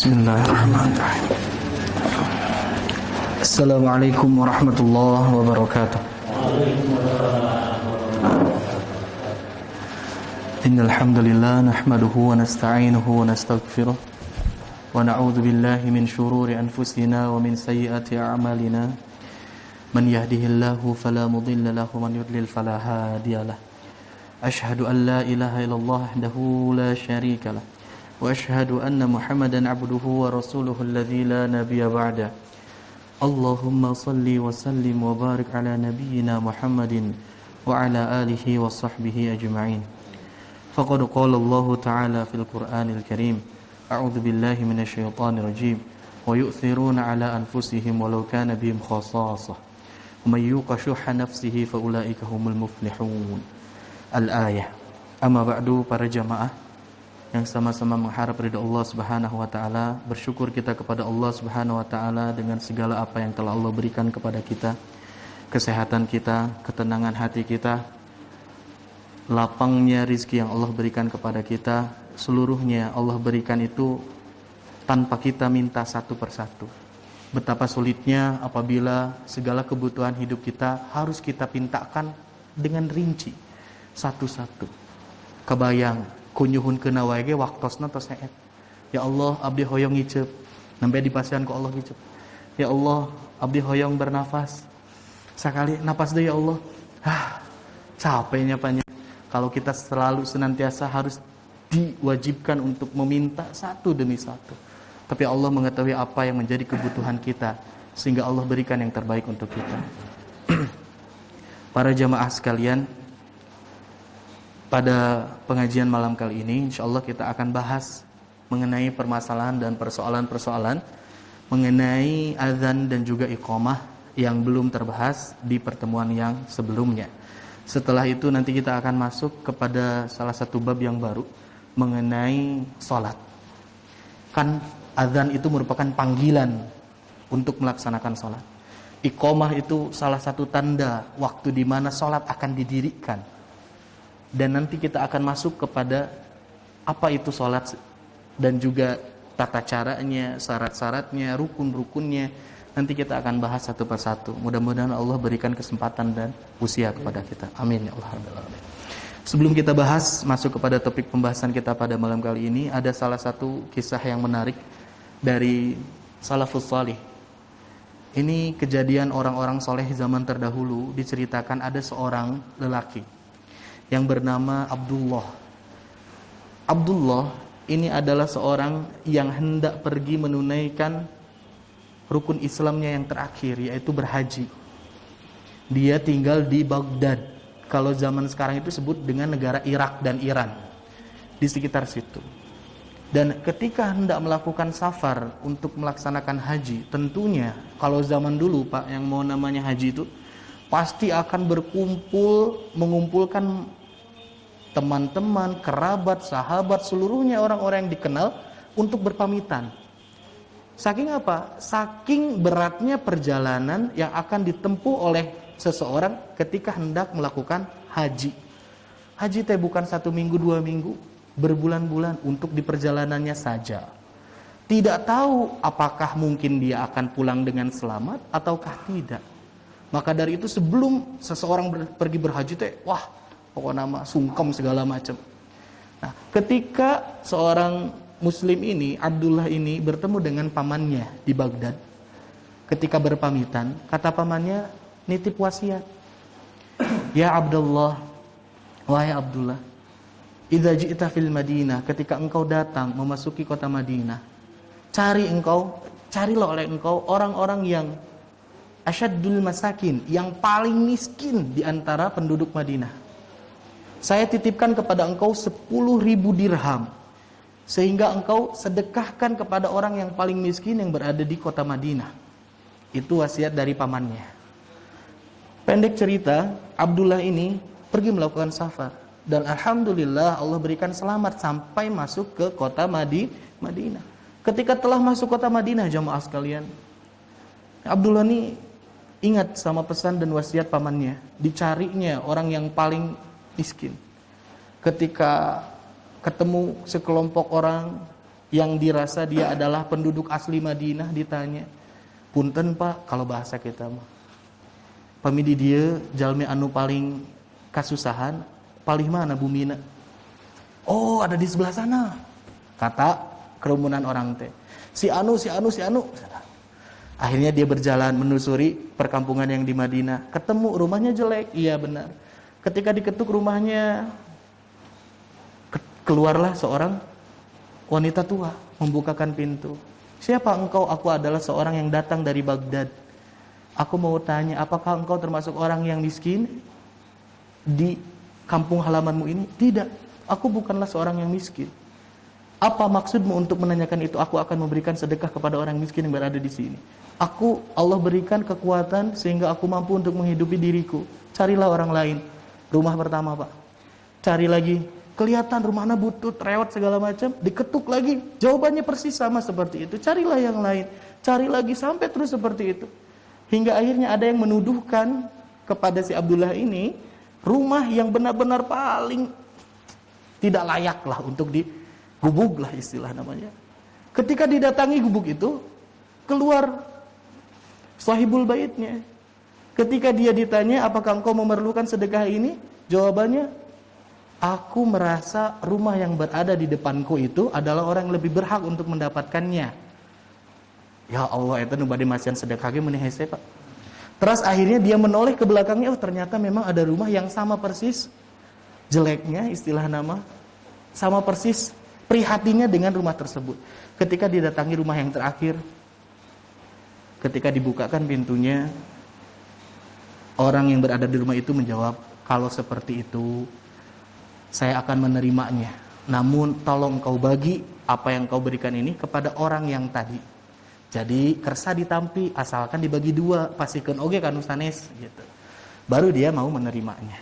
Bismillahirrahmanirrahim. Assalamualaikum warahmatullahi wabarakatuh. Innal hamdalillah nahmaduhu wa nasta'inuhu wa nastaghfiruh wa na'udzu billahi min shururi anfusina wa min sayyiati a'malina. Man yahdihillahu fala mudilla lahu wa man yudlil fala hadiyalah. Ashhadu an la ilaha illallah wahdahu la syarika lah. وأشهد أن محمدا عبده ورسوله الذي لا نبي بعده اللهم صل وسلم وبارك على نبينا محمد وعلى آله وصحبه أجمعين فقد قال الله تعالى في القرآن الكريم أعوذ بالله من الشيطان الرجيم ويؤثرون على أنفسهم ولو كان بهم خصاصة ومن يوق شح نفسه فأولئك هم المفلحون الآية أما بعد para jamaah yang sama-sama mengharap ridha Allah Subhanahu wa taala, bersyukur kita kepada Allah Subhanahu wa taala dengan segala apa yang telah Allah berikan kepada kita, kesehatan kita, ketenangan hati kita, lapangnya rizki yang Allah berikan kepada kita, seluruhnya Allah berikan itu tanpa kita minta satu persatu. Betapa sulitnya apabila segala kebutuhan hidup kita harus kita pintakan dengan rinci satu-satu. Kebayang kunyuhun kena wae ge waktosna tos heet. Ya Allah, abdi hoyong ngiceup. Nembe dipasihan ku Allah ngiceup. Ya Allah, abdi hoyong bernafas. Sakali napas deui ya Allah. Capeknya panjang. Kalau kita selalu senantiasa harus diwajibkan untuk meminta satu demi satu. Tapi Allah mengetahui apa yang menjadi kebutuhan kita sehingga Allah berikan yang terbaik untuk kita. Para jamaah sekalian, pada pengajian malam kali ini insyaallah kita akan bahas mengenai permasalahan dan persoalan-persoalan mengenai azan dan juga iqamah yang belum terbahas di pertemuan yang sebelumnya. Setelah itu nanti kita akan masuk kepada salah satu bab yang baru mengenai salat. Kan azan itu merupakan panggilan untuk melaksanakan salat. Iqamah itu salah satu tanda waktu di mana salat akan didirikan. Dan nanti kita akan masuk kepada apa itu sholat dan juga tata caranya, syarat-syaratnya, rukun-rukunnya. Nanti kita akan bahas satu persatu. Mudah-mudahan Allah berikan kesempatan dan usia kepada kita. Amin ya Allah. Sebelum kita bahas masuk kepada topik pembahasan kita pada malam kali ini, ada salah satu kisah yang menarik dari salafus salih. Ini kejadian orang-orang soleh zaman terdahulu. Diceritakan ada seorang lelaki yang bernama Abdullah. Abdullah ini adalah seorang yang hendak pergi menunaikan rukun Islamnya yang terakhir, yaitu berhaji. Dia tinggal di Baghdad. Kalau zaman sekarang itu disebut dengan negara Irak dan Iran, di sekitar situ. Dan ketika hendak melakukan safar untuk melaksanakan haji, tentunya kalau zaman dulu Pak, yang mau namanya haji itu pasti akan berkumpul, mengumpulkan teman-teman, kerabat, sahabat, seluruhnya orang-orang yang dikenal untuk berpamitan. Saking apa? Saking beratnya perjalanan yang akan ditempuh oleh seseorang ketika hendak melakukan haji. Haji teh bukan 1 minggu, 2 minggu, berbulan-bulan untuk di perjalanannya saja. Tidak tahu apakah mungkin dia akan pulang dengan selamat ataukah tidak. Maka dari itu sebelum seseorang pergi berhaji teh, wah, pokoknya nama sungkem segala macam. Nah, ketika seorang muslim ini, Abdullah ini bertemu dengan pamannya di Baghdad. Ketika berpamitan, kata pamannya nitip wasiat. Ya Abdullah, wahai Abdullah, idza ji'ta fil Madinah, ketika engkau datang memasuki kota Madinah, carilah oleh engkau orang-orang yang asyaddul masakin, yang paling miskin di antara penduduk Madinah. Saya titipkan kepada engkau 10.000 dirham, sehingga engkau sedekahkan kepada orang yang paling miskin yang berada di kota Madinah. Itu wasiat dari pamannya. Pendek cerita, Abdullah ini pergi melakukan safar. Dan alhamdulillah Allah berikan selamat sampai masuk ke kota Madinah. Ketika telah masuk kota Madinah, jamaah sekalian, Abdullah ini ingat sama pesan dan wasiat pamannya. Dicarinya orang yang paling miskin. Ketika ketemu sekelompok orang yang dirasa dia adalah penduduk asli Madinah ditanya, punten Pak, kalau bahasa kita mah, pamidi dia jalmi anu paling kasusahan, paling mana bumina? Oh, ada di sebelah sana. Kata kerumunan orang teh. Si anu. Akhirnya dia berjalan menelusuri perkampungan yang di Madinah. Ketemu rumahnya jelek. Iya benar. Ketika diketuk rumahnya, keluarlah seorang wanita tua membukakan pintu. Siapa engkau? Aku adalah seorang yang datang dari Baghdad. Aku mau tanya, apakah engkau termasuk orang yang miskin di kampung halamanmu ini? Tidak. Aku bukanlah seorang yang miskin. Apa maksudmu untuk menanyakan itu? Aku akan memberikan sedekah kepada orang miskin yang berada di sini. Allah berikan kekuatan sehingga aku mampu untuk menghidupi diriku. Carilah orang lain. Rumah pertama, Pak. Cari lagi. Kelihatan rumahnya butut, rewet segala macam. Diketuk lagi. Jawabannya persis sama seperti itu. Carilah yang lain. Cari lagi sampai terus seperti itu. Hingga akhirnya ada yang menuduhkan kepada si Abdullah ini rumah yang benar-benar paling tidak layak lah untuk digubuk lah istilah namanya. Ketika didatangi gubuk itu, keluar sahibul baitnya. Ketika dia ditanya, apakah engkau memerlukan sedekah ini? Jawabannya, aku merasa rumah yang berada di depanku itu adalah orang yang lebih berhak untuk mendapatkannya. Ya Allah, itu nu bade masian sedekah ge meuni hese, Pak. Terus akhirnya dia menoleh ke belakangnya, oh ternyata memang ada rumah yang sama persis jeleknya istilah nama, sama persis prihatinya dengan rumah tersebut. Ketika didatangi rumah yang terakhir, ketika dibukakan pintunya, orang yang berada di rumah itu menjawab, kalau seperti itu saya akan menerimanya, namun tolong kau bagi apa yang kau berikan ini kepada orang yang tadi. Jadi kersa ditampi, asalkan dibagi dua, pasikeun oge kanu sanes gitu. Baru dia mau menerimanya.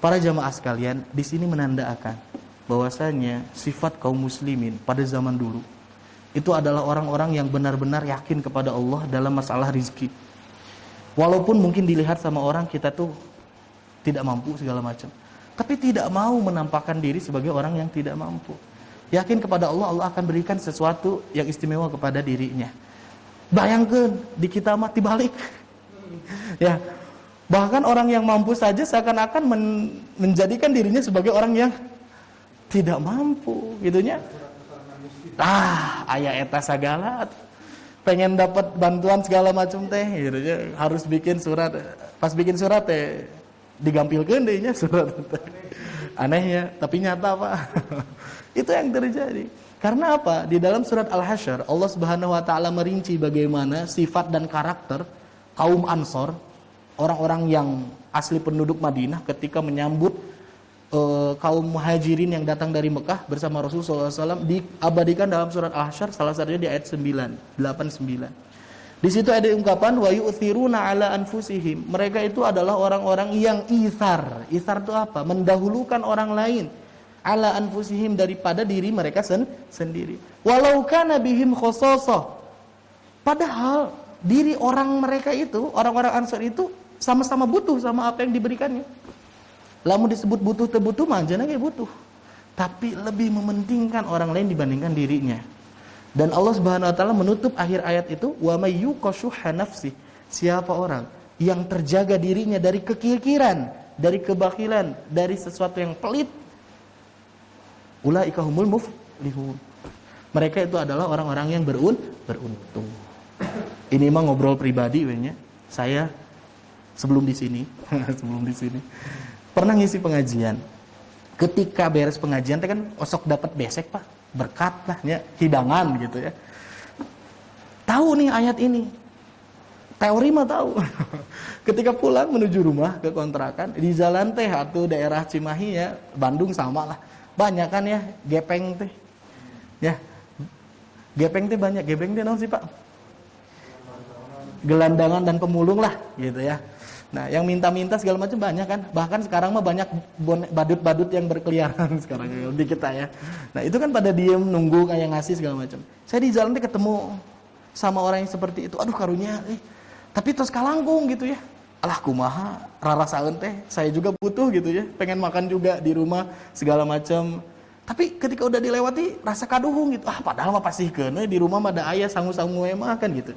Para jamaah sekalian, di sini menandakan bahwasanya sifat kaum muslimin pada zaman dulu itu adalah orang-orang yang benar-benar yakin kepada Allah dalam masalah rizki. Walaupun mungkin dilihat sama orang kita tuh tidak mampu segala macam, tapi tidak mau menampakkan diri sebagai orang yang tidak mampu. Yakin kepada Allah, Allah akan berikan sesuatu yang istimewa kepada dirinya. Bayangkan di kita mati balik. Ya. Bahkan orang yang mampu saja seakan-akan menjadikan dirinya sebagai orang yang tidak mampu, gitunya. Aya eta sagala pengen dapat bantuan segala macam teh, gitu ya. Harus bikin surat. Pas bikin surat teh digampilkeun deui nya surat teh. Anehnya, tapi nyata, Pak. Itu yang terjadi. Karena apa? Di dalam surat Al-Hasyr, Allah Subhanahu wa taala merinci bagaimana sifat dan karakter kaum Ansor, orang-orang yang asli penduduk Madinah ketika menyambut kaum muhajirin yang datang dari Mekah bersama Rasulullah SAW, diabadikan dalam surat Al-Hasyr, salah satunya di ayat 89. Di situ ada ungkapan wa yu'thiruna ala anfusihim. Mereka itu adalah orang-orang yang ithar. Ithar itu apa? Mendahulukan orang lain ala anfusihim daripada diri mereka sendiri. Walau kana bihim khososoh. Padahal diri orang mereka itu, orang-orang Ansor itu sama-sama butuh sama apa yang diberikannya. Lamun disebut butuh tebutuh mah jangan kayak butuh. Tapi lebih mementingkan orang lain dibandingkan dirinya. Dan Allah Subhanahu wa taala menutup akhir ayat itu, wa may yuqashuha nafsi. Siapa orang yang terjaga dirinya dari kekikiran, dari kebakilan, dari sesuatu yang pelit, ulaika humul muflihun. Mereka itu adalah orang-orang yang beruntung. Ini mah ngobrol pribadi we-nya. Saya sebelum di sini pernah ngisi pengajian. Ketika beres pengajian teh kan osok dapat besek, Pak. Berkat lah ya, hidangan gitu ya. Tahu nih ayat ini. Teori mah tahu. Ketika pulang menuju rumah ke kontrakan, di jalan teh atau daerah Cimahi ya, Bandung sama lah. Banyak kan ya gepeng teh. Ya. Gepeng teh banyak. Gepeng teh naon sih, Pak? Gelandangan dan pemulung lah gitu ya. Nah, yang minta-minta segala macam banyak kan. Bahkan sekarang mah banyak badut-badut yang berkeliaran sekarang di kita ya. Nah, itu kan pada diem nunggu kayak ngasih segala macam. Saya di jalan teh ketemu sama orang yang seperti itu. Aduh karunya, tapi terus kalangkung gitu ya. Alah kumaha, rarasaeun teh saya juga butuh gitu ya. Pengen makan juga di rumah segala macam. Tapi ketika udah dilewati rasa kaduhung gitu. Padahal mah pasti kena di rumah mah ada ayah sangu-sangu mah kan gitu.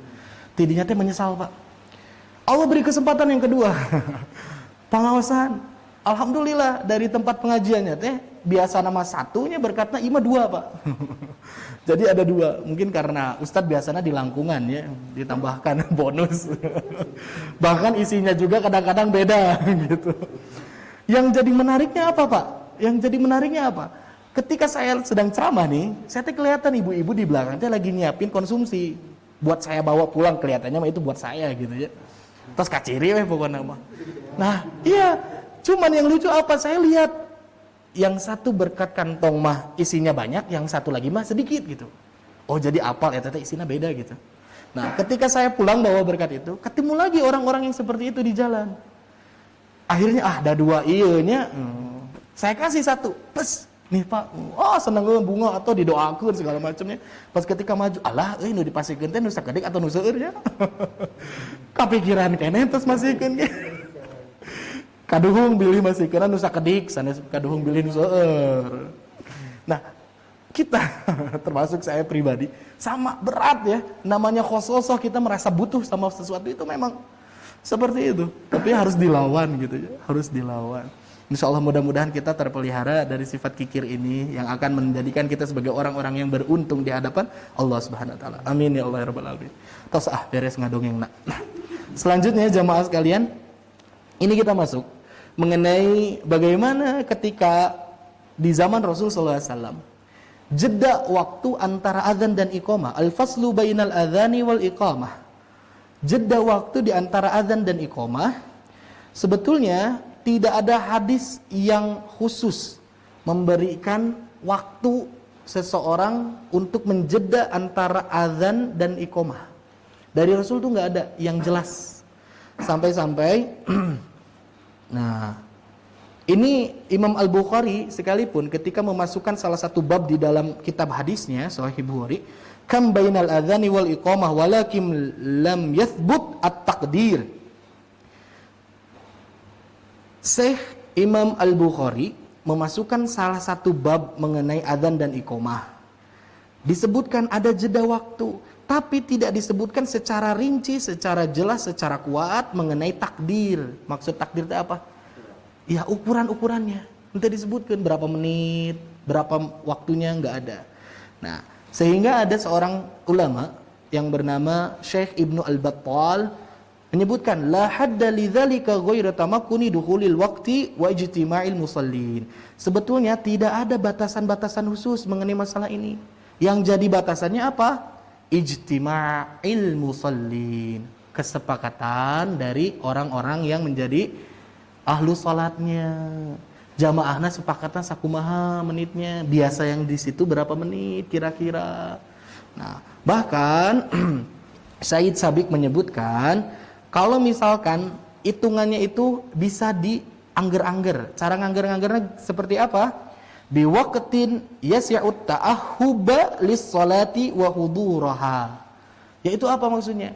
Tidinya teh menyesal, Pak. Allah beri kesempatan yang kedua. Pengawasan. Alhamdulillah dari tempat pengajiannya teh biasa nama satunya berkatnya ima dua, Pak. Jadi ada dua. Mungkin karena Ustadz biasanya di langkungan ya, ditambahkan bonus. Bahkan isinya juga kadang-kadang beda gitu. Yang jadi menariknya apa, Pak? Yang jadi menariknya apa? Ketika saya sedang ceramah nih, saya teh kelihatan ibu-ibu di belakang teh lagi nyiapin konsumsi buat saya bawa pulang, kelihatannya mah itu buat saya gitu ya. Terus kaciri pokoknya mah. Nah, iya, cuman yang lucu apa? Saya lihat yang satu berkat kantong mah isinya banyak, yang satu lagi mah sedikit gitu. Oh, jadi apal ya teh isinya beda gitu. Nah, ketika saya pulang bawa berkat itu, ketemu lagi orang-orang yang seperti itu di jalan. Akhirnya ada dua iyanya, saya kasih satu, pes. Nih Pak, seneng bunga atau didoakan segala macamnya. Pas ketika maju, alah, nu dipasikeun teh nu sakedik atau nu seueur nya. Kapikiran keneh tos masikeun ge. Kaduhung bilih masikeun nu sakedik, sanes kaduhung bilih nu seueur. Nah, kita termasuk saya pribadi sama berat ya. Namanya khososoh, kita merasa butuh sama sesuatu itu memang seperti itu. Tapi harus dilawan gitu ya, harus dilawan. Insya Allah mudah-mudahan kita terpelihara dari sifat kikir ini yang akan menjadikan kita sebagai orang-orang yang beruntung di hadapan Allah Subhanahu wa taala. Amin ya Allah ya rabbal alamin. Tos beres ngadongeng nak. Selanjutnya jamaah sekalian, ini kita masuk mengenai bagaimana ketika di zaman Rasul sallallahu alaihi wasallam jeda waktu antara azan dan iqamah, al-faslu bainal adzani wal iqamah. Jeda waktu di antara azan dan iqamah sebetulnya tidak ada hadis yang khusus memberikan waktu seseorang untuk menjeda antara azan dan iqamah. Dari Rasul tuh nggak ada yang jelas. Sampai-sampai, nah ini Imam Al-Bukhari sekalipun ketika memasukkan salah satu bab di dalam kitab hadisnya, Sahih Bukhari, kam bainal adzani wal iqamah walakin lam yathbut at-taqdir. Syekh Imam Al-Bukhari memasukkan salah satu bab mengenai adzan dan iqamah. Disebutkan ada jeda waktu, tapi tidak disebutkan secara rinci, secara jelas, secara kuat mengenai takdir. Maksud takdir itu apa? Ya ukuran-ukurannya. Nanti disebutkan berapa menit, berapa waktunya, nggak ada. Nah, sehingga ada seorang ulama yang bernama Syekh Ibnu Al-Battal menyebutkan la hadda lidzalika ghairu tamakkuni dukhulil waqti wa ijtima'il musallin. Sebetulnya tidak ada batasan-batasan khusus mengenai masalah ini. Yang jadi batasannya apa? Ijtima'il musallin. Kesepakatan dari orang-orang yang menjadi ahlu salatnya. Jamaahna sepakatan sakumaha menitnya. Biasa yang di situ berapa menit kira-kira. Nah, bahkan Said Sabiq menyebutkan kalau misalkan hitungannya itu bisa diangger-angger. Cara ngangger-anggernya seperti apa? Biwaqtin yas'ut ta'ahhuba lis-salati wa huduraha. Yaitu apa maksudnya?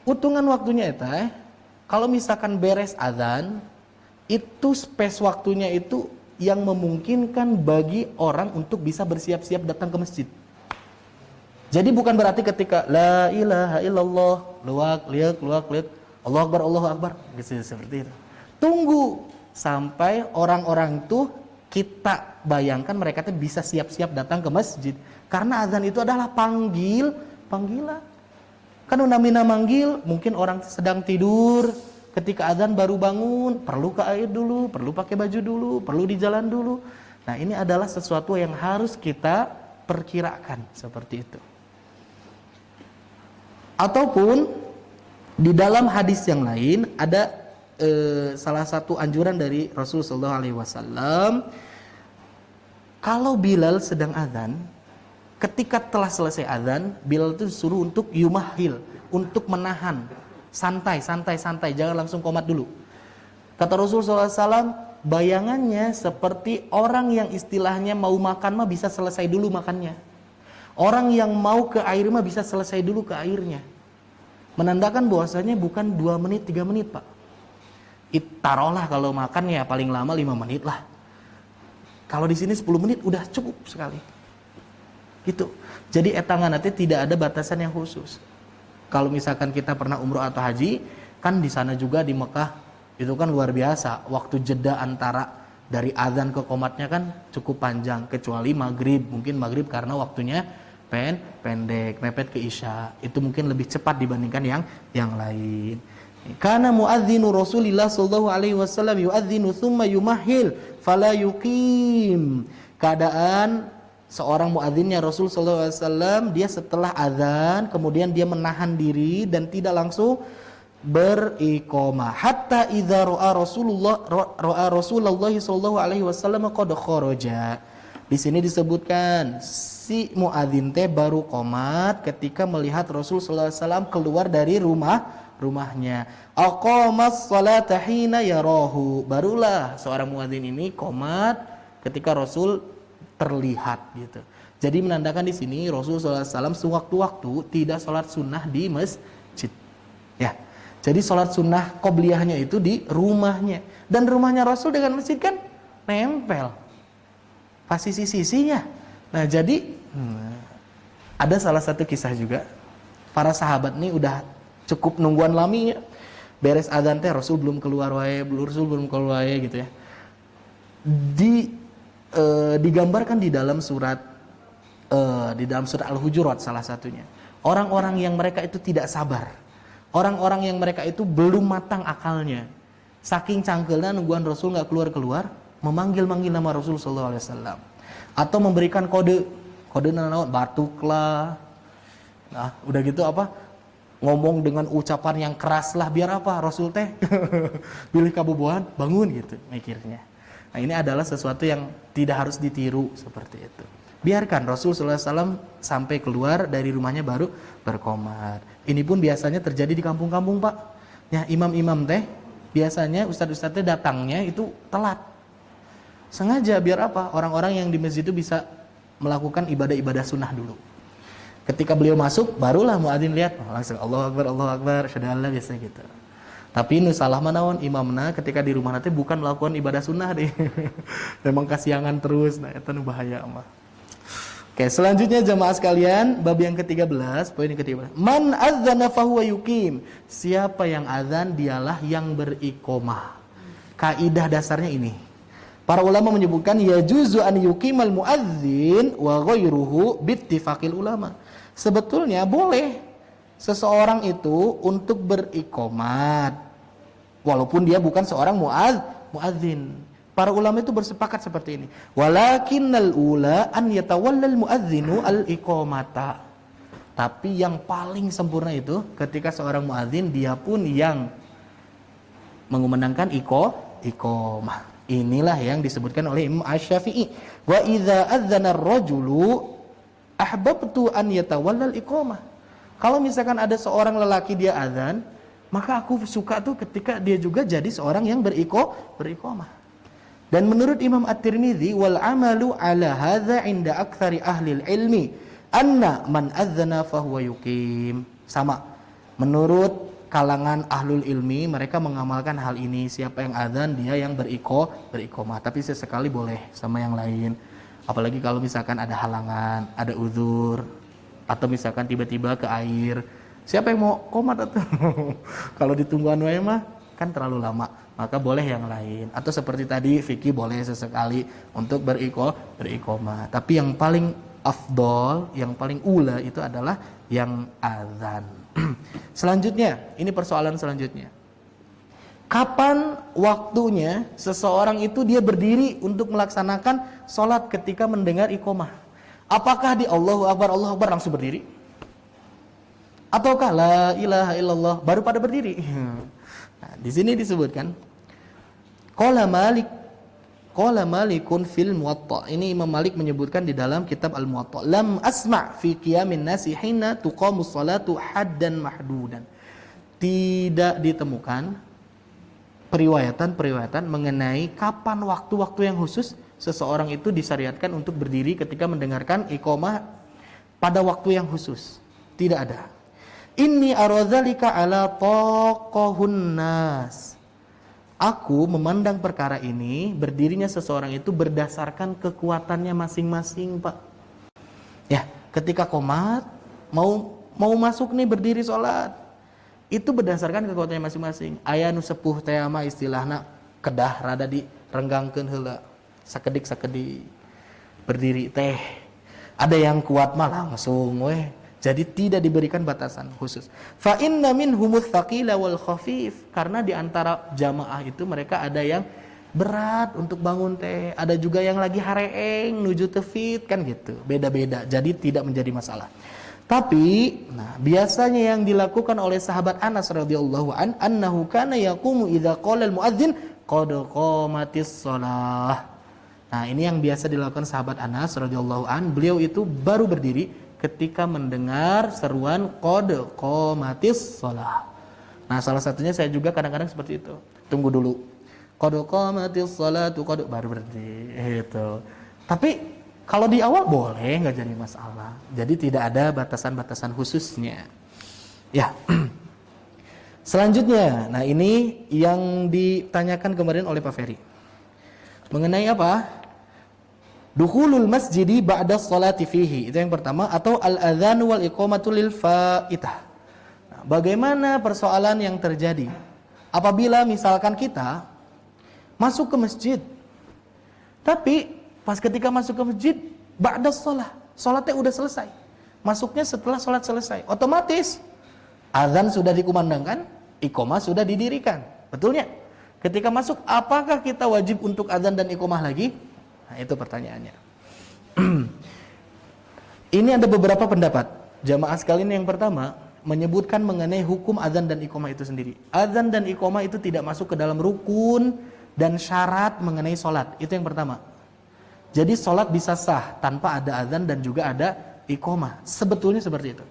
Hitungan waktunya itu kalau misalkan beres azan, itu space waktunya itu yang memungkinkan bagi orang untuk bisa bersiap-siap datang ke masjid. Jadi bukan berarti ketika la ilaha illallah, luak, Allahu Akbar, gitu, seperti itu. Tunggu sampai orang-orang itu kita bayangkan mereka tuh bisa siap-siap datang ke masjid. Karena azan itu adalah panggilan. Kan namina manggil, mungkin orang sedang tidur, ketika azan baru bangun, perlu ke air dulu, perlu pakai baju dulu, perlu di jalan dulu. Nah, ini adalah sesuatu yang harus kita perkirakan seperti itu. Ataupun di dalam hadis yang lain ada salah satu anjuran dari Rasulullah SAW, kalau Bilal sedang azan, ketika telah selesai azan, Bilal itu disuruh untuk yumahil, untuk menahan, santai, jangan langsung qomat dulu. Kata Rasulullah SAW, bayangannya seperti orang yang istilahnya mau makan mah bisa selesai dulu makannya. Orang yang mau ke air mah bisa selesai dulu ke airnya. Menandakan bahwasanya bukan 2 menit, 3 menit, Pak. Taruhlah kalau makan ya paling lama 5 menit lah. Kalau di sini 10 menit udah cukup sekali. Gitu. Jadi etangan nanti tidak ada batasan yang khusus. Kalau misalkan kita pernah umroh atau haji, kan di sana juga di Mekah itu kan luar biasa. Waktu jeda antara dari azan ke qomatnya kan cukup panjang, kecuali maghrib. Mungkin maghrib karena waktunya pendek, mepet ke isya. Itu mungkin lebih cepat dibandingkan yang lain. Karena muadzinu Rasulillah sallallahu alaihi wasallam yuadzinu tsumma yumahhil fala yuqim. Keadaan seorang muadzinnya Rasul sallallahu alaihi wasallam, dia setelah azan kemudian dia menahan diri dan tidak langsung beriqamah hatta idza ra'a Rasulullah sallallahu alaihi wasallam qad kharaja. Di sini disebutkan si muadzin teh baru qomat ketika melihat Rasul sallallahu alaihi wasallam keluar dari rumahnya. Aqamas salata hina yarahu. Barulah seorang muadzin ini qomat ketika Rasul terlihat gitu. Jadi menandakan di sini Rasul sallallahu alaihi wasallam sewaktu-waktu tidak sholat sunnah di masjid. Ya. Jadi sholat sunnah qobliyahnya itu di rumahnya. Dan rumahnya Rasul dengan masjid kan nempel. Pas sisi-sisinya. Nah, jadi ada salah satu kisah juga. Para sahabat nih udah cukup nungguan laminya. Beres adzan teh Rasul belum keluar wae, gitu ya. Digambarkan di dalam surat Al-Hujurat salah satunya. Orang-orang yang mereka itu tidak sabar. Orang-orang yang mereka itu belum matang akalnya. Saking cangkelnya nungguan Rasul enggak keluar-keluar, memanggil-manggil nama Rasul sallallahu alaihi wasallam atau memberikan kode naon batuklah. Nah, udah gitu apa? Ngomong dengan ucapan yang keras lah biar apa? Rasul teh bilih kabobohan, bangun gitu mikirnya. Nah, ini adalah sesuatu yang tidak harus ditiru seperti itu. Biarkan Rasul sallallahu alaihi wasallam sampai keluar dari rumahnya baru berqomat. Ini pun biasanya terjadi di kampung-kampung, Pak. Ya, imam-imam teh biasanya ustaz-ustaz teh datangnya itu telat. Sengaja biar apa? Orang-orang yang di masjid itu bisa melakukan ibadah-ibadah sunnah dulu. Ketika beliau masuk, barulah muadzin lihat, langsung Allahu Akbar, asyhadu an la biasa gitu. Tapi nu salah manaon imamna ketika di rumah nanti bukan melakukan ibadah sunnah deh. Memang kasiangan terus, nah itu nu bahaya mah. Oke, selanjutnya jamaah sekalian, bab yang ke-13, poin yang ke-13. Man adzana fahuwa yuqim. Siapa yang azan dialah yang beriqamah. Kaidah dasarnya ini. Para ulama menyebutkan yajuzu an yuqimal muadzin wa ghairuhu bittifaqil ulama. Sebetulnya boleh seseorang itu untuk beriqamat walaupun dia bukan seorang muadzin. Para ulama itu bersepakat seperti ini. Walakinnal ula an yatawallal muadzinu al-iqamata. Tapi yang paling sempurna itu ketika seorang muadzin dia pun yang mengumandangkan iqamah. Inilah yang disebutkan oleh Imam Asy-Syafi'i. Wa idza adzana ar-rajulu ahbabtu an yatawallal iqamah. Kalau misalkan ada seorang lelaki dia azan, maka aku suka tuh ketika dia juga jadi seorang yang beriqamah. Dan menurut Imam At-Tirmidzi wal amalu ala hadza inda aktsari ahli ilmi anna man adzana fahuwa yuqim. Sama. Menurut kalangan ahlul ilmi mereka mengamalkan hal ini, siapa yang azan dia yang beriqamah. Tapi sesekali boleh sama yang lain. Apalagi kalau misalkan ada halangan, ada uzur, atau misalkan tiba-tiba ke air. Siapa yang mau qomat atau kalau ditungguan wae mah kan terlalu lama, maka boleh yang lain. Atau seperti tadi fikih boleh sesekali untuk beriqamah. Tapi yang paling afdol, yang paling ula itu adalah yang azan. Selanjutnya, ini persoalan selanjutnya. Kapan waktunya seseorang itu dia berdiri untuk melaksanakan sholat ketika mendengar iqamah? Apakah di Allahu Akbar langsung berdiri? Ataukah la ilaha illallah baru pada berdiri? Nah, di sini disebutkan qala Malikun fil Muwatta. Ini Imam Malik menyebutkan di dalam kitab Al-Muwatta. Lam asma' fi qiyamin nasi hina tuqamus salatu haddan mahdudan. Tidak ditemukan periwayatan mengenai kapan waktu-waktu yang khusus seseorang itu disyariatkan untuk berdiri ketika mendengarkan iqamah pada waktu yang khusus. Tidak ada. Inni aradzalika ala taqahun nas. Aku memandang perkara ini, berdirinya seseorang itu berdasarkan kekuatannya masing-masing, Pak. Ya, ketika qomat, mau masuk nih berdiri sholat, itu berdasarkan kekuatannya masing-masing. Aya nu sepuh teh mah istilahna kedah rada direnggangkeun heula. Sakedik-sakedik berdiri teh. Ada yang kuat mah langsung weh. Jadi tidak diberikan batasan khusus. Fa inna minhumuz tsaqila wal khafif, karena di antara jamaah itu mereka ada yang berat untuk bangun teh, ada juga yang lagi hareeng nuju tefit kan gitu. Beda-beda. Jadi tidak menjadi masalah. Tapi biasanya yang dilakukan oleh sahabat Anas radhiyallahu anhu kana yaqumu idza qala al muadzin qad qamatis shalah. Nah, ini yang biasa dilakukan sahabat Anas radhiyallahu beliau itu baru berdiri ketika mendengar seruan qad qamatis shalah. Nah, salah satunya saya juga kadang-kadang seperti itu. Tunggu dulu. Qad qamatis shalatu qad baru berdiri gitu. Tapi kalau di awal boleh, nggak jadi masalah. Jadi tidak ada batasan-batasan khususnya. Ya. Selanjutnya, nah ini yang ditanyakan kemarin oleh Pak Ferry. Mengenai apa? Dukhulul masjidi ba'da sholati fihi. Itu yang pertama. Atau al-adhan wal iqamatu lil faitah. Nah, bagaimana persoalan yang terjadi apabila misalkan kita masuk ke masjid, tapi pas ketika masuk ke masjid ba'da sholah, sholatnya udah selesai, masuknya setelah sholat selesai, otomatis azan sudah dikumandangkan, iqamah sudah didirikan, betulnya ketika masuk apakah kita wajib untuk azan dan iqamah lagi? Nah, itu pertanyaannya. Ini ada beberapa pendapat jamaah sekalian. Yang pertama menyebutkan mengenai hukum azan dan iqamah itu sendiri. Azan dan iqamah itu tidak masuk ke dalam rukun dan syarat mengenai sholat. Itu yang pertama. Jadi sholat bisa sah tanpa ada azan dan juga ada iqamah. Sebetulnya seperti itu.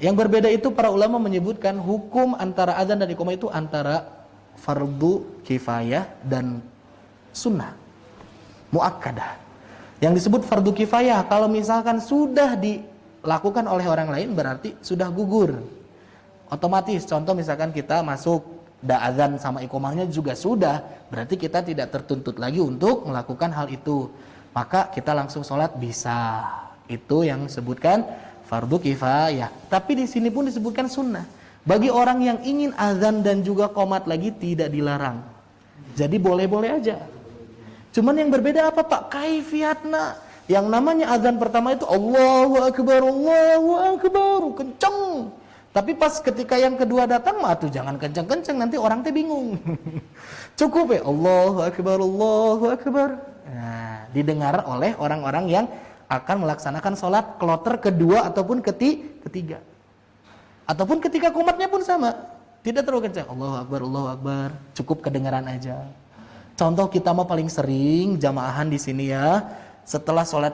Yang berbeda itu para ulama menyebutkan hukum antara azan dan iqamah itu antara fardu kifayah dan sunnah muakkadah. Yang disebut fardu kifayah kalau misalkan sudah dilakukan oleh orang lain berarti sudah gugur. Otomatis, contoh misalkan kita masuk azan sama iqamahnya juga sudah, berarti kita tidak tertuntut lagi untuk melakukan hal itu. Maka kita langsung sholat bisa. Itu yang disebutkan fardu kifayah. Tapi di sini pun disebutkan sunnah. Bagi orang yang ingin azan dan juga qomat lagi tidak dilarang. Jadi boleh-boleh aja. Cuman yang berbeda apa Pak? Kaifiatna. Yang namanya azan pertama itu Allahu Akbar, kenceng. Tapi pas ketika yang kedua datang mah tuh jangan kenceng-kenceng, nanti orang teh bingung. Cukup ya Allahu Akbar. Nah, didengar oleh orang-orang yang akan melaksanakan sholat kloter kedua ataupun ketiga. Ataupun ketika qomatnya pun sama. Tidak terlalu kencang. Allahu Akbar. Cukup kedengaran aja. Contoh kita mah paling sering jamaahan di sini ya, setelah sholat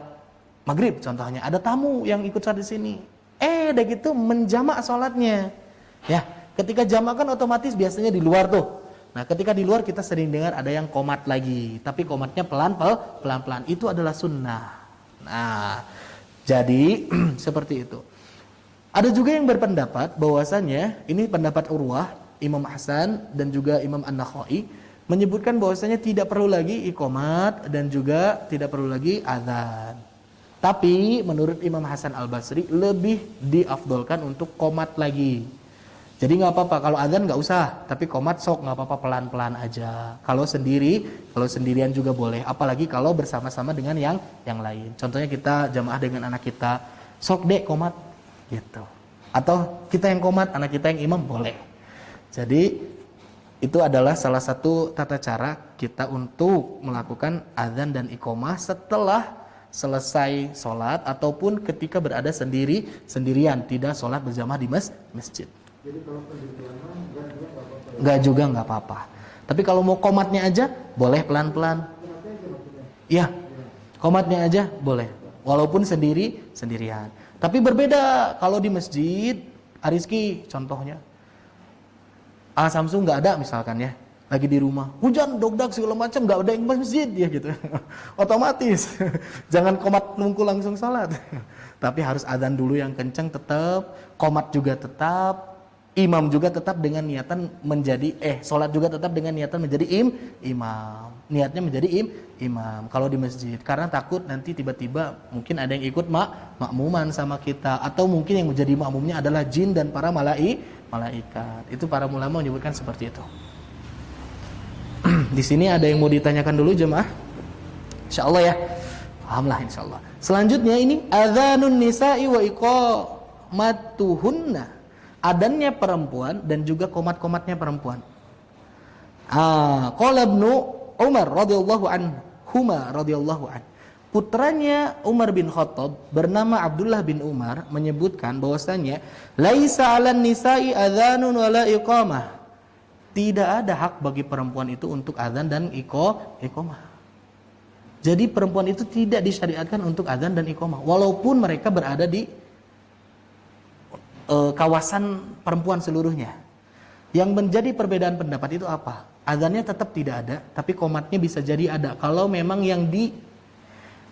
maghrib contohnya ada tamu yang ikut sholat di sini. Udah gitu menjamak sholatnya. Ya, ketika jamak kan otomatis biasanya di luar tuh. Nah, ketika di luar kita sering dengar ada yang qomat lagi, tapi qomatnya pelan-pelan. Itu adalah sunnah. Nah, jadi seperti itu. Ada juga yang berpendapat bahwasanya ini pendapat Urwah, Imam Hasan dan juga Imam An-Nakhai menyebutkan bahwasanya tidak perlu lagi iqamat dan juga tidak perlu lagi azan. Tapi menurut Imam Hasan Al-Basri lebih diafdolkan untuk qomat lagi. Jadi nggak apa-apa kalau azan nggak usah, tapi qomat sok nggak apa-apa pelan-pelan aja. Kalau sendirian juga boleh. Apalagi kalau bersama-sama dengan yang lain. Contohnya kita jamaah dengan anak kita, sok dek qomat gitu. Atau kita yang qomat, anak kita yang imam boleh. Jadi itu adalah salah satu tata cara kita untuk melakukan azan dan iqamah setelah selesai sholat ataupun ketika berada sendirian, tidak sholat berjamaah di masjid. Jadi kalau sendirian enggak juga enggak apa-apa. Tapi kalau mau qomatnya aja boleh pelan-pelan. Iya. Qomatnya aja boleh. Walaupun sendirian. Tapi berbeda kalau di masjid, Ariski contohnya. Samsung nggak ada misalkan ya, lagi di rumah, hujan, dogdak segala macam, nggak ada yang masjid ya gitu. Otomatis jangan qomat nunggu langsung salat. Tapi harus adzan dulu yang kencang tetap, qomat juga tetap. Imam juga tetap dengan niatan menjadi sholat juga tetap dengan niatan menjadi imam. Niatnya menjadi imam kalau di masjid. Karena takut nanti tiba-tiba mungkin ada yang ikut makmuman sama kita, atau mungkin yang menjadi makmumnya adalah jin dan para malaikat. Itu para ulama menyebutkan seperti itu. Di sini ada yang mau ditanyakan dulu jemaah? Insyaallah ya. Pahamlah insyaallah. Selanjutnya ini adzanun nisa'i wa iqamatuhunna. Adannya perempuan dan juga komat-komatnya perempuan. Qala Ibnu Umar radhiyallahu anhuma radhiyallahu an. Putranya Umar bin Khattab bernama Abdullah bin Umar menyebutkan bahwasanya laisa 'alan nisa'i adzanun wala iqamah. Tidak ada hak bagi perempuan itu untuk azan dan iqamah. Jadi perempuan itu tidak disyariatkan untuk azan dan iqamah walaupun mereka berada di kawasan perempuan seluruhnya. Yang menjadi perbedaan pendapat itu apa? Azannya tetap tidak ada, tapi qomatnya bisa jadi ada. Kalau memang yang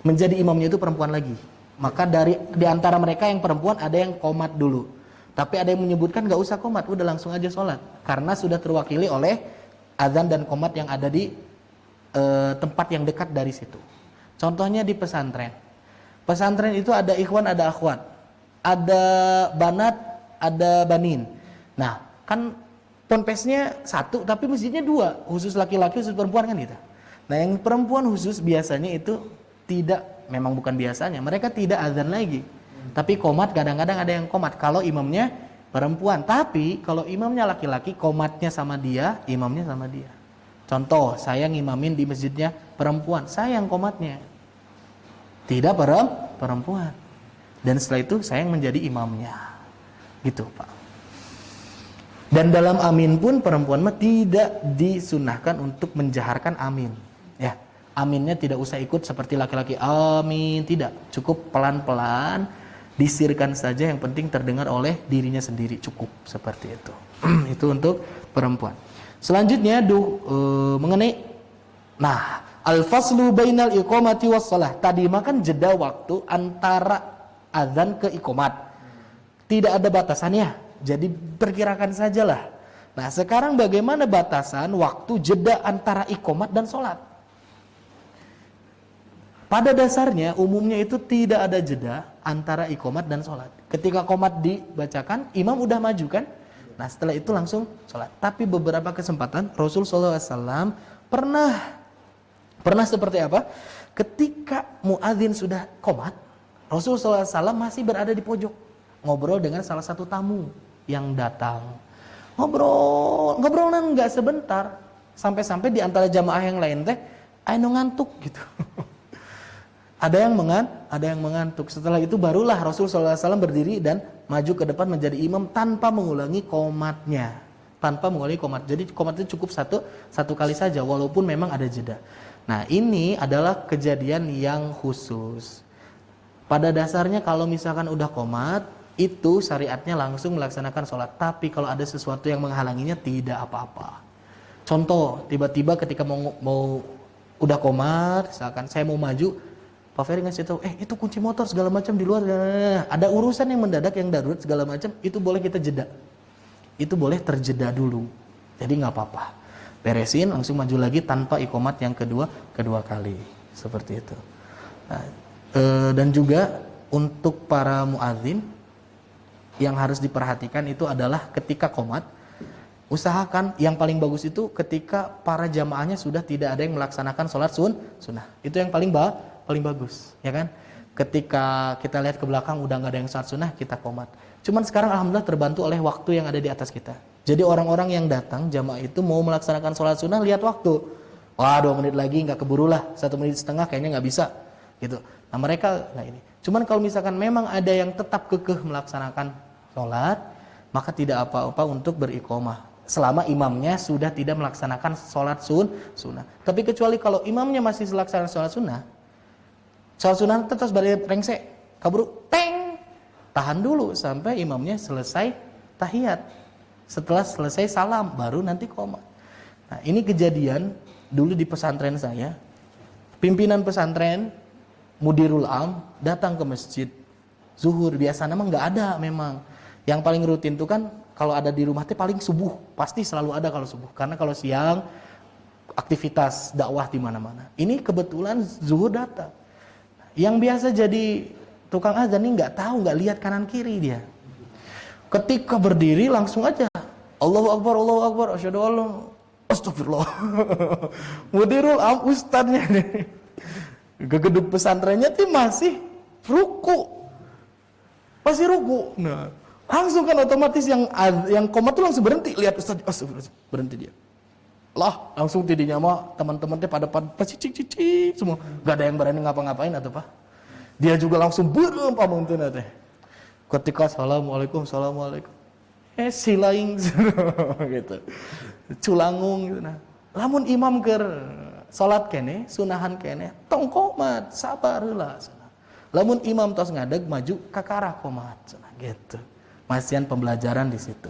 menjadi imamnya itu perempuan lagi, maka di antara mereka yang perempuan ada yang qomat dulu. Tapi ada yang menyebutkan nggak usah qomat, udah langsung aja sholat, karena sudah terwakili oleh azan dan qomat yang ada di tempat yang dekat dari situ. Contohnya di pesantren. Pesantren itu ada ikhwan, ada akhwat, ada banat, ada banin. Nah, kan ponpesnya satu, tapi masjidnya dua, khusus laki-laki, khusus perempuan kan gitu. Nah, yang perempuan khusus biasanya itu tidak, memang bukan biasanya, mereka tidak azan lagi. Tapi qomat kadang-kadang ada yang qomat kalau imamnya perempuan. Tapi kalau imamnya laki-laki, qomatnya sama dia, imamnya sama dia. Contoh, saya ngimamin di masjidnya perempuan, saya yang qomatnya, tidak perempuan. Dan setelah itu saya yang menjadi imamnya. Gitu, Pak. Dan dalam amin pun perempuan mah tidak disunahkan untuk menjaharkan amin. Ya, aminnya tidak usah ikut seperti laki-laki amin, tidak. Cukup pelan-pelan, disirkan saja, yang penting terdengar oleh dirinya sendiri, cukup seperti itu. Itu untuk perempuan. Selanjutnya mengenai al-faslu bainal iqamati was shalah. Tadi makan jeda waktu antara azan ke iqamat. Tidak ada batasannya. Jadi perkirakan sajalah. Nah, sekarang bagaimana batasan waktu jeda antara iqamat dan sholat? Pada dasarnya umumnya itu tidak ada jeda antara iqamat dan sholat. Ketika qomat dibacakan, imam udah maju kan? Nah, setelah itu langsung sholat. Tapi beberapa kesempatan Rasul SAW pernah seperti apa? Ketika muadzin sudah qomat, Rasul SAW masih berada di pojok, ngobrol dengan salah satu tamu yang datang. Ngobrol nggak sebentar, sampai-sampai di antara jamaah yang lain teh, ayo ngantuk gitu. Ada yang mengantuk. Setelah itu barulah Rasul SAW berdiri dan maju ke depan menjadi imam tanpa mengulangi qomatnya. Jadi qomat itu cukup satu kali saja, walaupun memang ada jeda. Nah, ini adalah kejadian yang khusus. Pada dasarnya kalau misalkan udah qomat, itu syariatnya langsung melaksanakan sholat. Tapi kalau ada sesuatu yang menghalanginya, tidak apa-apa. Contoh, tiba-tiba ketika mau udah qomat, misalkan saya mau maju, Pak Ferry ngasih tahu, itu kunci motor segala macam di luar. Ada urusan yang mendadak, yang darurat segala macam, itu boleh kita jeda. Itu boleh terjeda dulu. Jadi nggak apa-apa. Beresin, langsung maju lagi tanpa iqamat yang kedua kali. Seperti itu. Nah, dan juga untuk para muadzin yang harus diperhatikan itu adalah ketika qomat, usahakan yang paling bagus itu ketika para jamaahnya sudah tidak ada yang melaksanakan sholat sunnah. Itu yang paling bagus, ya kan? Ketika kita lihat ke belakang udah nggak ada yang sholat sunnah, kita qomat. Cuman sekarang alhamdulillah terbantu oleh waktu yang ada di atas kita. Jadi orang-orang yang datang jamaah itu mau melaksanakan sholat sunnah, lihat waktu. Wah, 2 menit lagi nggak keburu lah, 1 menit setengah kayaknya nggak bisa, gitu. Nah mereka, ini. Cuman kalau misalkan memang ada yang tetap kekeh melaksanakan sholat, maka tidak apa-apa untuk beriqamah selama imamnya sudah tidak melaksanakan sholat sunnah. Tapi kecuali kalau imamnya masih melaksanakan sholat sunnah terus balik rengsek, kabur, tahan dulu sampai imamnya selesai tahiyat. Setelah selesai salam, baru nanti qomat. Nah, ini kejadian dulu di pesantren saya. Pimpinan pesantren, Mudirul Am, datang ke masjid zuhur. Biasanya memang nggak ada memang. Yang paling rutin itu kan kalau ada di rumah teh paling subuh, pasti selalu ada kalau subuh. Karena kalau siang aktivitas dakwah di mana-mana. Ini kebetulan zuhur datang. Yang biasa jadi tukang azan ini nggak tahu, nggak lihat kanan kiri dia. Ketika berdiri langsung aja Allahu Akbar, asyhadu an la astagfirullah. Mudirul ustadznya nih. Gegeduk pesantrennya tuh masih ruku. Masih ruku. Nah, langsung kan otomatis yang komat tuh langsung berhenti, lihat ustadz, astagfirullah, berhenti dia. Lah, langsung tidinya mah teman-teman teh pada cicik semua. Gak ada yang berani ngapa-ngapain atau apa. Dia juga langsung berem pamunteuna teh. Ketika assalamualaikum silaing gitu. Culangung gitu nah. Lamun imam keur salat kene, sunahan kene, tong qomat, sabar heula. Lamun imam tos ngadeg maju ka karah qomat gitu. Masian pembelajaran di situ.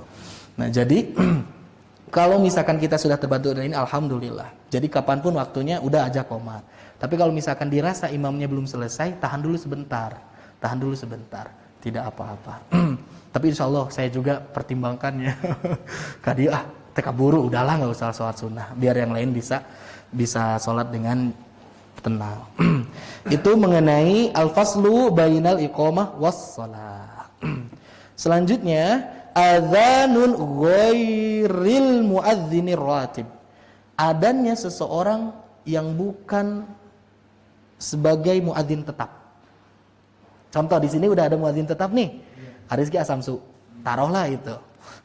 Nah, jadi kalau misalkan kita sudah terbantu dengan ini, alhamdulillah. Jadi kapanpun waktunya udah aja qomat. Tapi kalau misalkan dirasa imamnya belum selesai, tahan dulu sebentar, tidak apa-apa. Tapi insya Allah saya juga pertimbangkannya. Kadi teka buru, udahlah nggak usah sholat sunnah, biar yang lain bisa sholat dengan tenang. Itu mengenai al-faslu bainal iqamah was shalah. Selanjutnya adzanun ghairil muadzinir ratib. Adanya seseorang yang bukan sebagai muadzin tetap. Contoh di sini udah ada muadzin tetap nih. Arizki Asamsu. Taruhlah itu.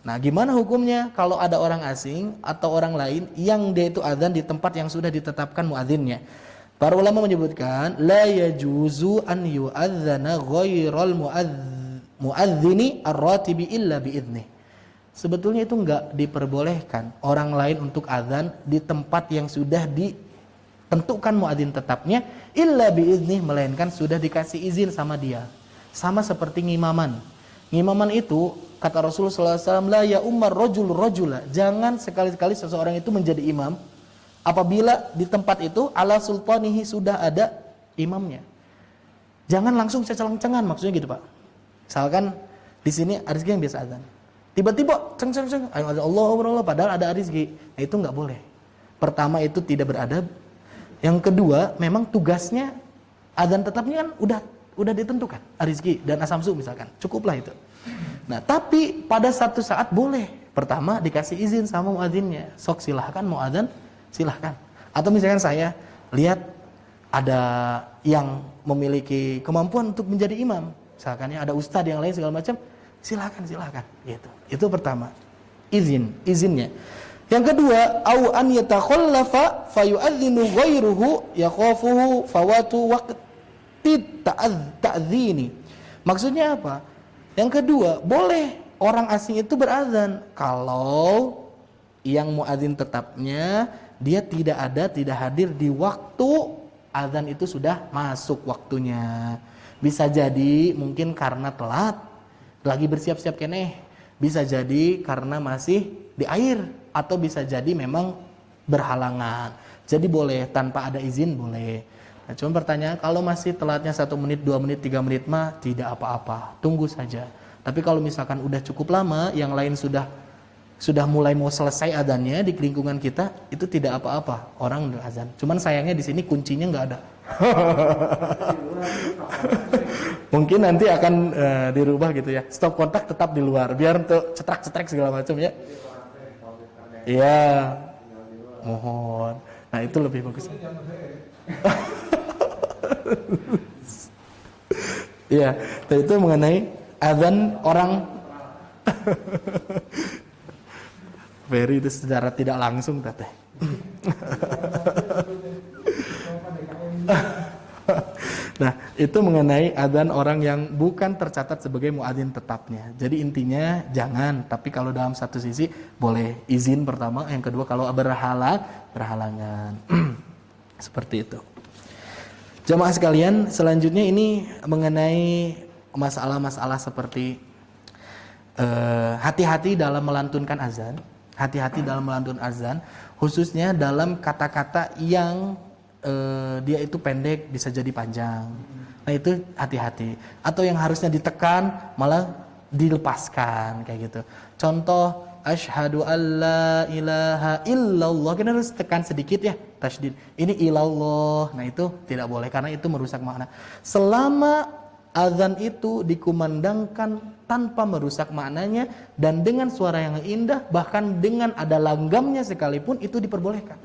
Nah, gimana hukumnya kalau ada orang asing atau orang lain yang dia itu adzan di tempat yang sudah ditetapkan muadzinnya? Para ulama menyebutkan la yajuzu an yu'adzana ghairal muadzini ar-ratibi illa biidnih. Sebetulnya itu enggak diperbolehkan orang lain untuk azan di tempat yang sudah ditentukan muadzin tetapnya illa biidnih, melainkan sudah dikasih izin sama dia. Sama seperti ngimaman. Ngimaman itu kata Rasulullah sallallahu alaihi wasallam la ya ummar rajula. Jangan sekali-kali seseorang itu menjadi imam apabila di tempat itu ala sultanihi sudah ada imamnya. Jangan langsung ceceng-cengan, maksudnya gitu, Pak. Misalkan di sini Arizki yang biasa azan. Tiba-tiba ceng Allahu Akbar, padahal ada Arizki. Nah, itu enggak boleh. Pertama itu tidak beradab. Yang kedua, memang tugasnya azan tetapnya kan udah ditentukan. Arizki dan Asamsu misalkan. Cukuplah itu. Nah, tapi pada satu saat boleh. Pertama dikasih izin sama muadzinnya. Sok silahkan mau azan, silahkan. Atau misalkan saya lihat ada yang memiliki kemampuan untuk menjadi imam. Misalkan ada ustadz yang lain segala macam, silakan gitu. Itu pertama. Izinnya. Yang kedua, au an yatakhallafa fayu'adzinu ghairuhu yakhafuhu fawatu waqti ta'dzini. Maksudnya apa? Yang kedua, boleh orang asing itu berazan kalau yang muadzin tetapnya dia tidak hadir di waktu azan itu sudah masuk waktunya. Bisa jadi mungkin karena telat, lagi bersiap-siap keneh. Bisa jadi karena masih di air, atau bisa jadi memang berhalangan. Jadi boleh tanpa ada izin boleh. Nah, cuma pertanyaan kalau masih telatnya 1 menit, 2 menit, 3 menit mah tidak apa-apa, tunggu saja. Tapi kalau misalkan udah cukup lama, yang lain sudah mulai mau selesai adzannya di lingkungan kita, itu tidak apa-apa, orang udah azan. Cuman sayangnya di sini kuncinya nggak ada. Mungkin nanti akan dirubah gitu ya. Stop kontak tetap di luar, biar untuk cetrek-cetrek segala macam ya. Iya, mohon. Nah, itu lebih bagus. Iya, itu mengenai azan orang. Very itu secara tidak langsung teteh. Nah, itu mengenai adzan orang yang bukan tercatat sebagai muadzin tetapnya. Jadi intinya jangan, tapi kalau dalam satu sisi boleh izin pertama, yang kedua kalau berhalangan. Seperti itu. Jamaah sekalian, selanjutnya ini mengenai masalah-masalah seperti hati-hati dalam melantunkan azan. Hati-hati dalam melantunkan azan, khususnya dalam kata-kata yang dia itu pendek bisa jadi panjang. Nah, itu hati-hati. Atau yang harusnya ditekan malah dilepaskan kayak gitu. Contoh asyhadu alla ilaha illallah, kita harus tekan sedikit ya, tasydid. Ini ilallah. Nah, itu tidak boleh karena itu merusak makna. Selama azan itu dikumandangkan tanpa merusak maknanya dan dengan suara yang indah, bahkan dengan ada langgamnya sekalipun, itu diperbolehkan.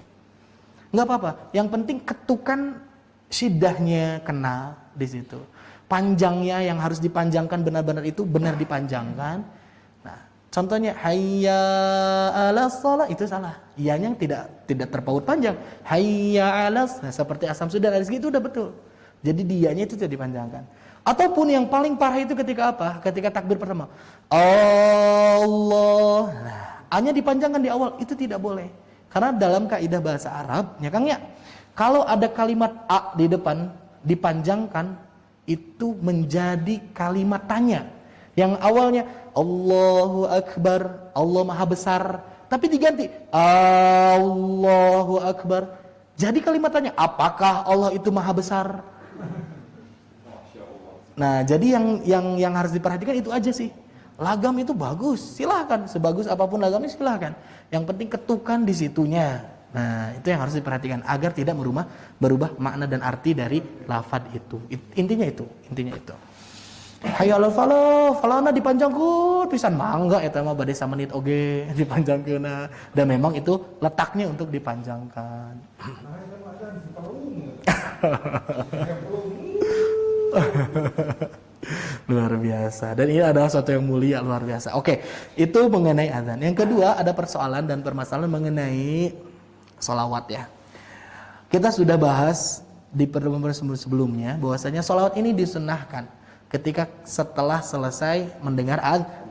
Nggak apa-apa. Yang penting ketukan syiddahnya kena di situ. Panjangnya yang harus dipanjangkan benar-benar itu benar dipanjangkan. Nah, contohnya hayya 'alas shalah itu salah. Iyanya tidak terpaut panjang. Hayya 'alas, nah, seperti asam sudah dari segitu udah betul. Jadi dianya itu tidak dipanjangkan. Ataupun yang paling parah itu ketika apa? Ketika takbir pertama. Allah. Nah, hanya dipanjangkan di awal, itu tidak boleh. Karena dalam kaidah bahasa Arab, ya Kang ya, kalau ada kalimat a di depan dipanjangkan, itu menjadi kalimat tanya. Yang awalnya Allahu Akbar, Allah Maha Besar, tapi diganti Allahu Akbar. Jadi kalimat tanya, apakah Allah itu Maha Besar? Nah, jadi yang harus diperhatikan itu aja sih. Lagam itu bagus, silahkan. Sebagus apapun lagamnya silahkan. Yang penting ketukan di situnya. Nah, itu yang harus diperhatikan agar tidak berubah makna dan arti dari lafaz itu. Intinya itu. Hayya 'alal falah, falana dipanjangkeun pisan mangga eta mah bade samenit oge dipanjangkeun. Dan memang itu letaknya untuk dipanjangkan. Luar biasa. Dan ini adalah sesuatu yang mulia, luar biasa. Oke, itu mengenai azan. Yang kedua, ada persoalan dan permasalahan mengenai sholawat ya. Kita sudah bahas di pertemuan sebelumnya bahwasanya sholawat ini disunahkan ketika setelah selesai mendengar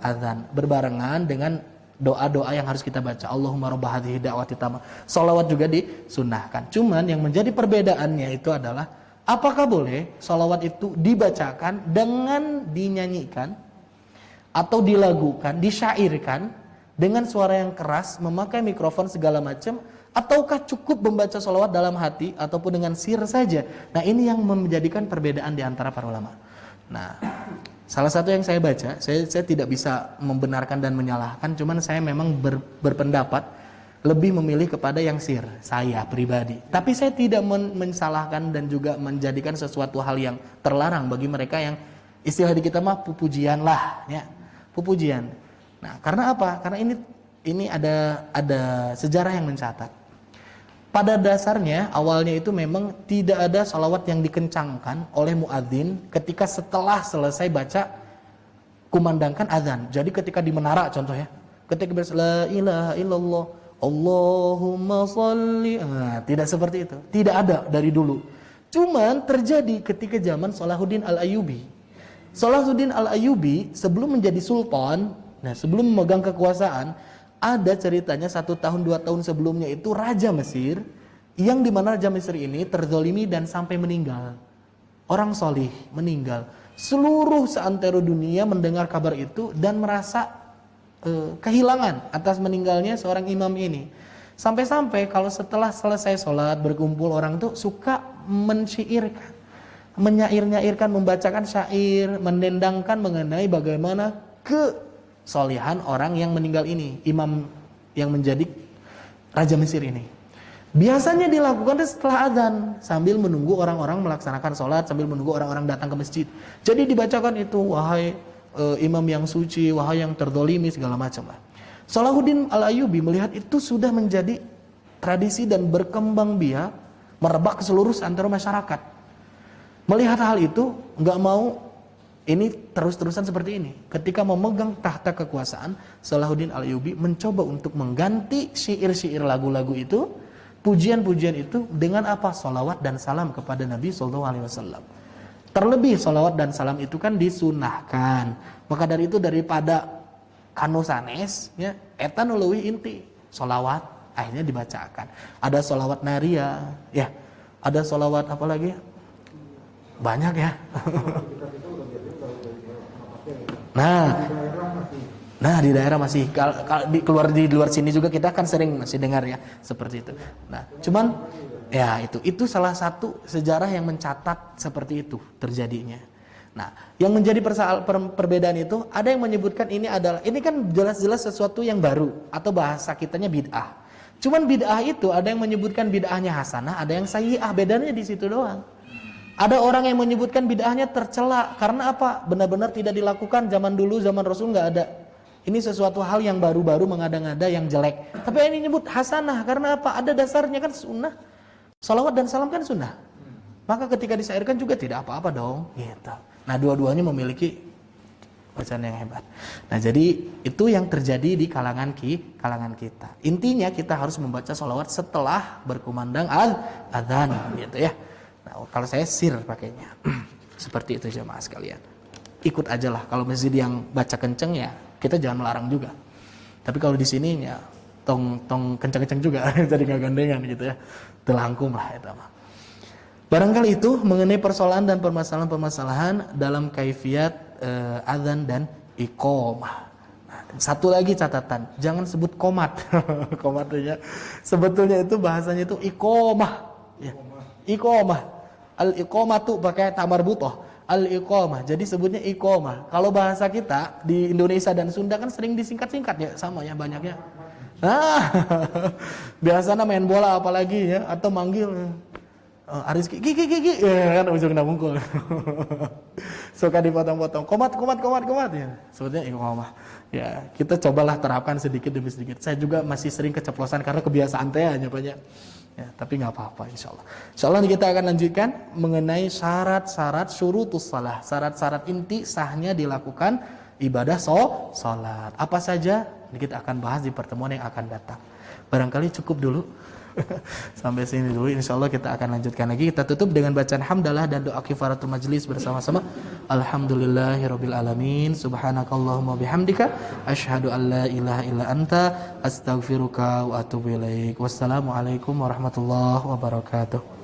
azan, berbarengan dengan doa-doa yang harus kita baca. Allahumma rabb hadhihi da'wati tamah. Sholawat juga disunahkan. Cuman yang menjadi perbedaannya itu adalah apakah boleh sholawat itu dibacakan dengan dinyanyikan atau dilagukan, disyairkan dengan suara yang keras, memakai mikrofon segala macam, ataukah cukup membaca sholawat dalam hati ataupun dengan sir saja? Nah, ini yang menjadikan perbedaan di antara para ulama. Nah, salah satu yang saya baca, saya tidak bisa membenarkan dan menyalahkan, cuman saya memang berpendapat lebih memilih kepada yang sir, saya pribadi. Tapi saya tidak mensalahkan dan juga menjadikan sesuatu hal yang terlarang bagi mereka yang istilah di kita mah pupujian lah, ya. Pupujian. Nah, karena apa? Karena ini ada sejarah yang mencatat. Pada dasarnya awalnya itu memang tidak ada sholawat yang dikencangkan oleh muadzin ketika setelah selesai baca kumandangkan azan. Jadi ketika di menara contohnya, ketika la ilaha illallah Allahumma sholli, tidak seperti itu. Tidak ada dari dulu. Cuman terjadi ketika zaman Salahuddin Al-Ayyubi. Salahuddin Al-Ayyubi sebelum menjadi sultan, nah sebelum memegang kekuasaan, ada ceritanya 1 tahun 2 tahun sebelumnya itu Raja Mesir, yang dimana Raja Mesir ini terzolimi dan sampai meninggal. Orang solih meninggal. Seluruh seantero dunia mendengar kabar itu dan merasa kehilangan atas meninggalnya seorang imam ini. Sampai-sampai kalau setelah selesai sholat berkumpul orang tuh suka mensyairkan, menyair-nyairkan, membacakan syair, mendendangkan mengenai bagaimana kesolihan orang yang meninggal ini, imam yang menjadi Raja Mesir ini. Biasanya dilakukan setelah azan sambil menunggu orang-orang melaksanakan sholat, sambil menunggu orang-orang datang ke masjid. Jadi dibacakan itu, wahai imam yang suci, wahai yang terdolimi, segala macam lah. Salahuddin Al-Ayyubi melihat itu sudah menjadi tradisi dan berkembang biak, merebak ke seluruh antara masyarakat. Melihat hal itu, nggak mau ini terus-terusan seperti ini. Ketika memegang tahta kekuasaan, Salahuddin Al-Ayyubi mencoba untuk mengganti syair-syair lagu-lagu itu, pujian-pujian itu dengan apa? Sholawat dan salam kepada Nabi SAW. Terlebih sholawat dan salam itu kan disunahkan. Maka dari itu daripada kanu sanes, ya, eta nu leuwih inti sholawat akhirnya dibacakan. Ada sholawat naria, ya. Ada sholawat apa lagi? Banyak ya. Nah di daerah masih kalau di luar sini juga kita kan sering masih dengar ya seperti itu. Nah, cuman ya itu salah satu sejarah yang mencatat seperti itu terjadinya. Nah, yang menjadi perbedaan itu, ada yang menyebutkan ini kan jelas-jelas sesuatu yang baru atau bahasa kitanya bid'ah. Cuman bid'ah itu ada yang menyebutkan bid'ahnya hasanah, ada yang sayyi'ah, bedanya di situ doang. Ada orang yang menyebutkan bid'ahnya tercela karena apa? Benar-benar tidak dilakukan zaman dulu, zaman Rasul nggak ada. Ini sesuatu hal yang baru-baru mengada-ngada yang jelek. Tapi ini nyebut hasanah karena apa? Ada dasarnya kan sunnah. Salawat dan salam kan sunnah. Maka ketika disyairkan juga tidak apa-apa dong, gitu. Nah, dua-duanya memiliki bacaan yang hebat. Nah, jadi itu yang terjadi di kalangan kita. Intinya kita harus membaca sholawat setelah berkumandang adzan, gitu ya. Nah, kalau saya sir pakainya. Seperti itu jemaah sekalian. Ikut aja lah. Kalau masjid yang baca kenceng ya, kita jangan melarang juga. Tapi kalau di sini ya tong kenceng-kenceng juga, jadi nggak gandengan gitu ya. Telangkum lah itu mah. Barangkali itu mengenai persoalan dan permasalahan-permasalahan dalam kaifiat adzan dan iqamah. Nah, satu lagi catatan, jangan sebut qomat. Qomat ya. Sebetulnya itu bahasanya itu iqamah. Ya. Iqamah. Al-iqamatu pakai ta marbuthah. Al-iqamah. Jadi sebutnya iqamah. Kalau bahasa kita di Indonesia dan Sunda kan sering disingkat-singkat ya, sama ya banyaknya. Nah, biasanya main bola apalagi ya atau manggil Aris gigi ya kan ujungnya mungkul. Suka dipotong-potong. Komat ya. Sebetulnya iqamah. Ya, kita cobalah terapkan sedikit demi sedikit. Saya juga masih sering keceplosan karena kebiasaan teh hanya banyak. Ya, tapi nggak apa-apa insyaallah. Insyaallah kita akan lanjutkan mengenai syarat-syarat syurutus shalah. Syarat-syarat inti sahnya dilakukan ibadah salat. Apa saja kita akan bahas di pertemuan yang akan datang. Barangkali cukup dulu. Sampai sini dulu, insyaallah kita akan lanjutkan lagi. Kita tutup dengan bacaan hamdalah dan doa kifaratul majlis bersama-sama. Alhamdulillahirabbil alamin. Subhanakallahumma bihamdika asyhadu an la ilaha illa anta astaghfiruka wa atubu ilaik. Wassalamualaikum warahmatullahi wabarakatuh.